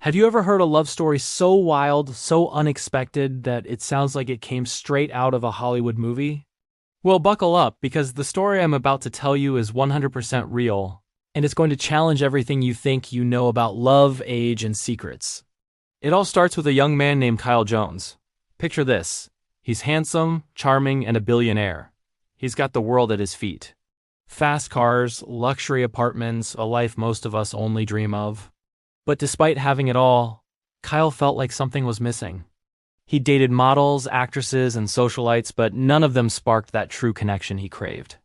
Have you ever heard a love story so wild, so unexpected that it sounds like it came straight out of a Hollywood movie? Well, buckle up because the story I'm about to tell you is 100% real, and it's going to challenge everything you think you know about love, age, and secrets. It all starts with a young man named Kyle Jones. Picture this. He's handsome, charming, and a billionaire. He's got the world at his feet. Fast cars, luxury apartments, a life most of us only dream of. But despite having it all, Kyle felt like something was missing. He dated models, actresses, and socialites, but none of them sparked that true connection he craved.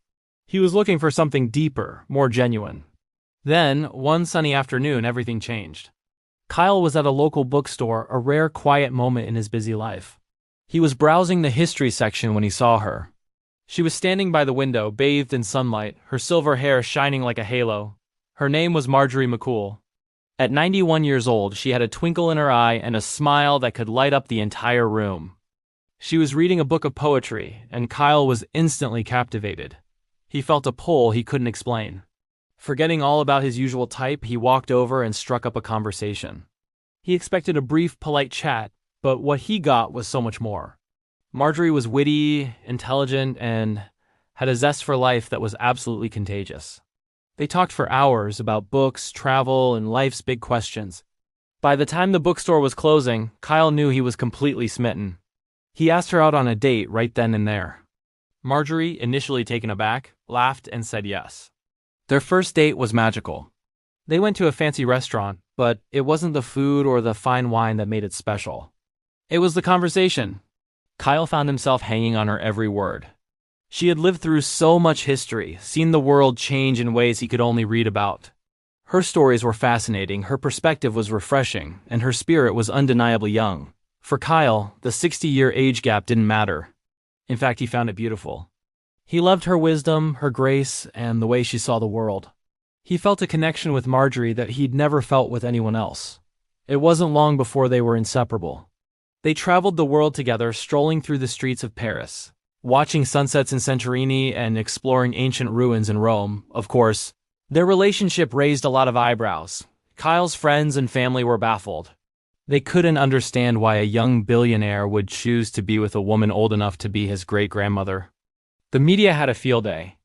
He was looking for something deeper, more genuine. Then, one sunny afternoon, everything changed. Kyle was at a local bookstore, a rare quiet moment in his busy life. He was browsing the history section when he saw her. She was standing by the window, bathed in sunlight, her silver hair shining like a halo. Her name was Marjorie McCool. At 91 years old, she had a twinkle in her eye and a smile that could light up the entire room. She was reading a book of poetry, and Kyle was instantly captivated. He felt a pull he couldn't explain. Forgetting all about his usual type, he walked over and struck up a conversation. He expected a brief, polite chat, but what he got was so much more. Marjorie was witty, intelligent, and had a zest for life that was absolutely contagious. They talked for hours about books, travel, and life's big questions. By the time the bookstore was closing, Kyle knew he was completely smitten. He asked her out on a date right then and there. Marjorie, initially taken aback, laughed and said yes. Their first date was magical. They went to a fancy restaurant, but it wasn't the food or the fine wine that made it special. It was the conversation. Kyle found himself hanging on her every word. She had lived through so much history, seen the world change in ways he could only read about. Her stories were fascinating, her perspective was refreshing, and her spirit was undeniably young. For Kyle, the 60-year age gap didn't matter. In fact, he found it beautiful. He loved her wisdom, her grace, and the way she saw the world. He felt a connection with Marjorie that he'd never felt with anyone else. It wasn't long before they were inseparable. They traveled the world together, strolling through the streets of Paris, watching sunsets in Santorini and exploring ancient ruins in Rome. Of course, their relationship raised a lot of eyebrows. Kyle's friends and family were baffled. They couldn't understand why a young billionaire would choose to be with a woman old enough to be his great-grandmother. The media had a field day.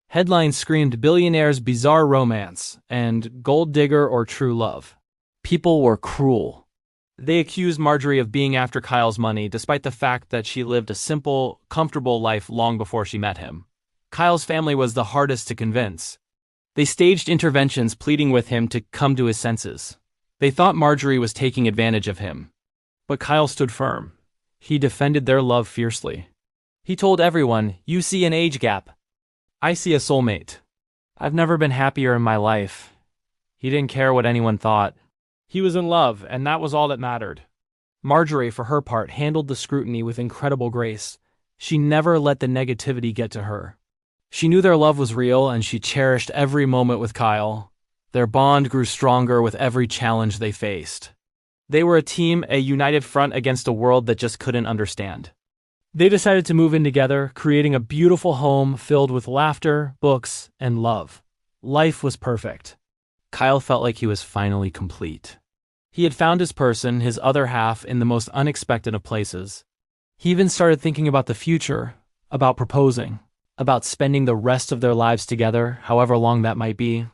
Headlines screamed billionaire's bizarre romance and gold digger or true love. People were cruel. They accused Marjorie of being after Kyle's money, despite the fact that she lived a simple, comfortable life long before she met him. Kyle's family was the hardest to convince. They staged interventions pleading with him to come to his senses. They thought Marjorie was taking advantage of him. But Kyle stood firm. He defended their love fiercely. He told everyone, "You see an age gap. I see a soulmate. I've never been happier in my life." He didn't care what anyone thought. He was in love, and that was all that mattered. Marjorie, for her part, handled the scrutiny with incredible grace. She never let the negativity get to her. She knew their love was real, and she cherished every moment with Kyle. Their bond grew stronger with every challenge they faced. They were a team, a united front against a world that just couldn't understand. They decided to move in together, creating a beautiful home filled with laughter, books, and love. Life was perfect. Kyle felt like he was finally complete. He had found his person, his other half, in the most unexpected of places. He even started thinking about the future, about proposing, about spending the rest of their lives together, however long that might be.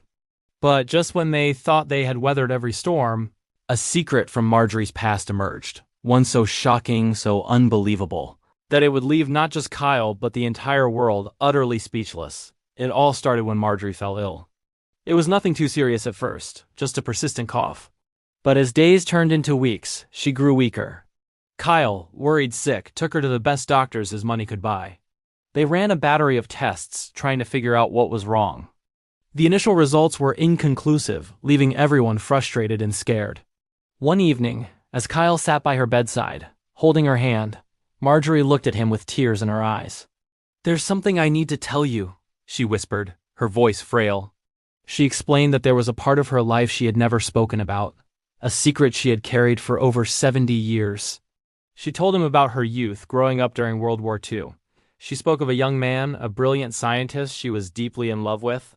But just when they thought they had weathered every storm, a secret from Marjorie's past emerged, one so shocking, so unbelievable, that it would leave not just Kyle, but the entire world utterly speechless. It all started when Marjorie fell ill. It was nothing too serious at first, just a persistent cough. But as days turned into weeks, she grew weaker. Kyle, worried sick, took her to the best doctors his money could buy. They ran a battery of tests, trying to figure out what was wrong. The initial results were inconclusive, leaving everyone frustrated and scared. One evening, as Kyle sat by her bedside, holding her hand, Marjorie looked at him with tears in her eyes. "There's something I need to tell you," she whispered, her voice frail. She explained that there was a part of her life she had never spoken about, a secret she had carried for over 70 years. She told him about her youth, growing up during World War II. She spoke of a young man, a brilliant scientist she was deeply in love with.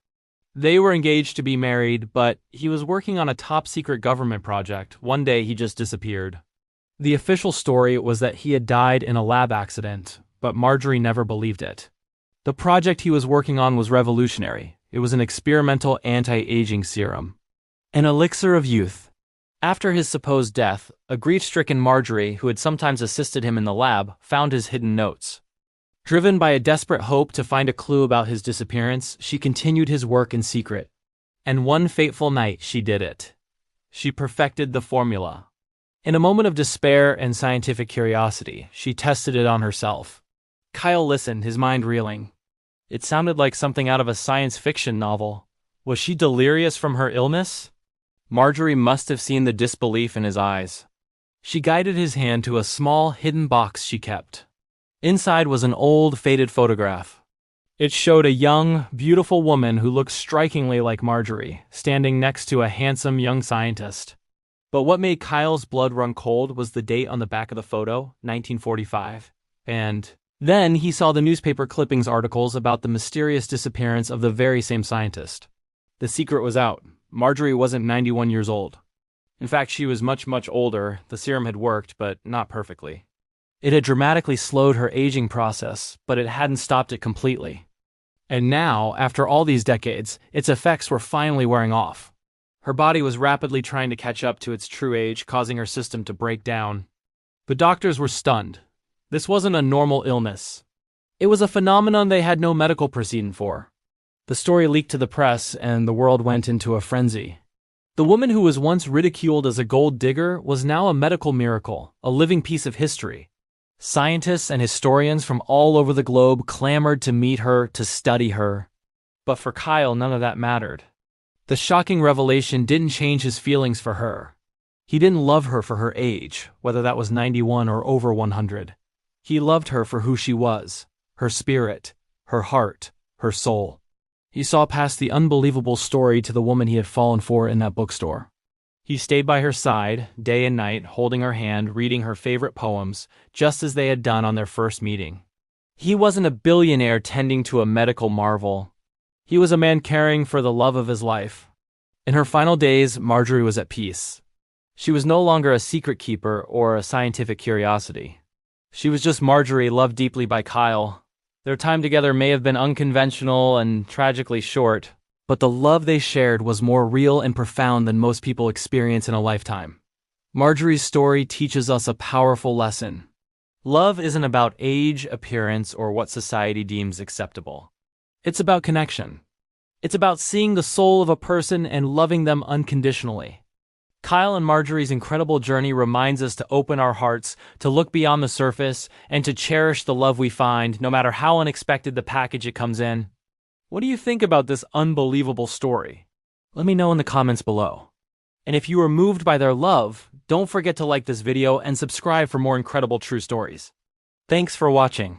They were engaged to be married, but he was working on a top-secret government project. One day, he just disappeared. The official story was that he had died in a lab accident, but Marjorie never believed it. The project he was working on was revolutionary. It was an experimental anti-aging serum. An elixir of youth. After his supposed death, a grief-stricken Marjorie, who had sometimes assisted him in the lab, found his hidden notes. Driven by a desperate hope to find a clue about his disappearance, she continued his work in secret. And one fateful night, she did it. She perfected the formula. In a moment of despair and scientific curiosity, she tested it on herself. Kyle listened, his mind reeling. It sounded like something out of a science fiction novel. Was she delirious from her illness? Marjorie must have seen the disbelief in his eyes. She guided his hand to a small, hidden box she kept. Inside was an old, faded photograph. It showed a young, beautiful woman who looked strikingly like Marjorie, standing next to a handsome young scientist. But what made Kyle's blood run cold was the date on the back of the photo, 1945. And then he saw the newspaper clippings articles about the mysterious disappearance of the very same scientist. The secret was out. Marjorie wasn't 91 years old. In fact, she was much, much older. The serum had worked, but not perfectly. It had dramatically slowed her aging process, but it hadn't stopped it completely. And now, after all these decades, its effects were finally wearing off. Her body was rapidly trying to catch up to its true age, causing her system to break down. But doctors were stunned. This wasn't a normal illness. It was a phenomenon they had no medical precedent for. The story leaked to the press, and the world went into a frenzy. The woman who was once ridiculed as a gold digger was now a medical miracle, a living piece of history. Scientists and historians from all over the globe clamored to meet her, to study her. But for Kyle, none of that mattered. The shocking revelation didn't change his feelings for her. He didn't love her for her age, whether that was 91 or over 100. He loved her for who she was, her spirit, her heart, her soul. He saw past the unbelievable story to the woman he had fallen for in that bookstore. He stayed by her side, day and night, holding her hand, reading her favorite poems, just as they had done on their first meeting. He wasn't a billionaire tending to a medical marvel. He was a man caring for the love of his life. In her final days, Marjorie was at peace. She was no longer a secret keeper or a scientific curiosity. She was just Marjorie, loved deeply by Kyle. Their time together may have been unconventional and tragically short, but the love they shared was more real and profound than most people experience in a lifetime. Marjorie's story teaches us a powerful lesson. Love isn't about age, appearance, or what society deems acceptable. It's about connection. It's about seeing the soul of a person and loving them unconditionally. Kyle and Marjorie's incredible journey reminds us to open our hearts, to look beyond the surface, and to cherish the love we find, no matter how unexpected the package it comes in. What do you think about this unbelievable story? Let me know in the comments below. And if you were moved by their love, don't forget to like this video and subscribe for more incredible true stories. Thanks for watching.